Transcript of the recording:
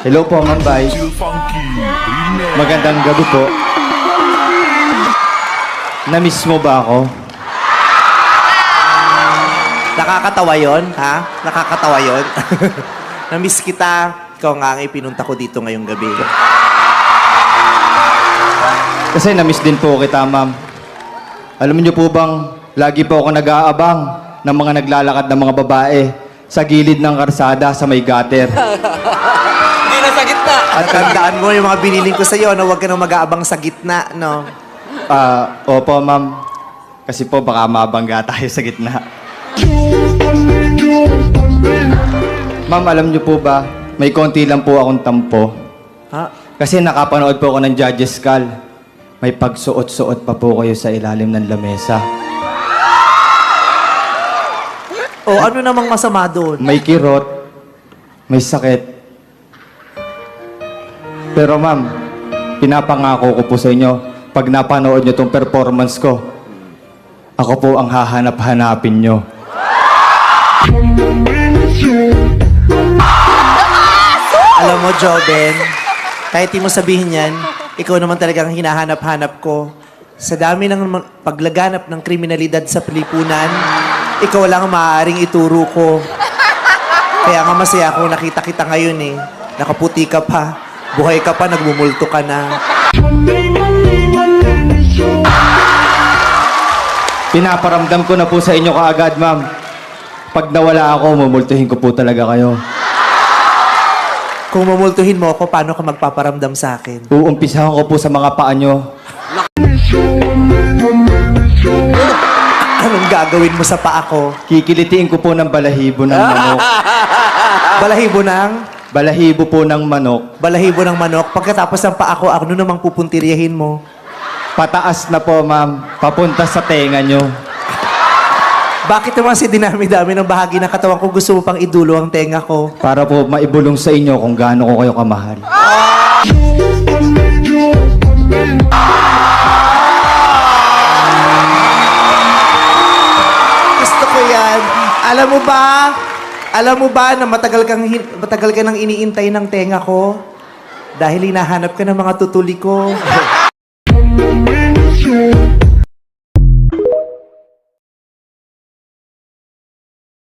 Hello po, Ma'am Bay. Magandang gabi po. Na-miss mo ba ako? Nakakatawa yon, ha? Nakakatawa yon. Na-miss kita. Ikaw nga ang ipinunta ko dito ngayong gabi. Kasi na-miss din po kita, Ma'am. Alam niyo po bang, lagi po ako nag-aabang ng mga naglalakad ng mga babae sa gilid ng karsada sa may gutter. Hindi na sa gitna. At tandaan mo yung mga biniling ko sa'yo na huwag ka nang mag-aabang sa gitna, no? Opo, Ma'am. Kasi po baka mabangga tayo sa gitna. Ma'am, alam niyo po ba, may konti lang po akong tampo. Ha? Kasi nakapanood po ako ng Judges Call. May pagsuot-suot pa po kayo sa ilalim ng lamesa. O, ano namang masama doon? May kirot, may sakit. Pero ma'am, pinapangako ko po sa inyo, pag napanood nyo tong performance ko, ako po ang hahanap-hanapin nyo. Alam mo, Joben, kahit di mo sabihin yan, ikaw naman talagang hinahanap-hanap ko. Sa dami ng paglaganap ng kriminalidad sa Pilipunan, ikaw lang ang maaaring ituro ko. Kaya nga masaya ako nakita kita ngayon eh. Nakaputi ka pa, buhay ka pa, nagmumulto ka na. Pinaparamdam ko na po sa inyo kaagad, ma'am. Pag nawala ako, mumultuhin ko po talaga kayo. Kung mamultuhin mo ako, paano ka magpaparamdam sa akin? Uumpisahan ko po sa mga paa nyo. Anong gagawin mo sa paa ko? Kikilitiin ko po ng balahibo ng manok. Balahibo ng? Balahibo po ng manok. Balahibo ng manok. Pagkatapos ng paa ko, ano namang pupuntiryahin mo? Pataas na po, ma'am. Papunta sa tenga nyo. Bakit naman si dinami-dami ng bahagi ng katawan ko gusto mo pang idulo ang tenga ko? Para po maibulong sa inyo kung gaano ko kayo kamahal. Gusto ko yan. Alam mo ba na matagal ka nang iniintay ng tenga ko? Dahil hinahanap ka ng mga tutuli ko.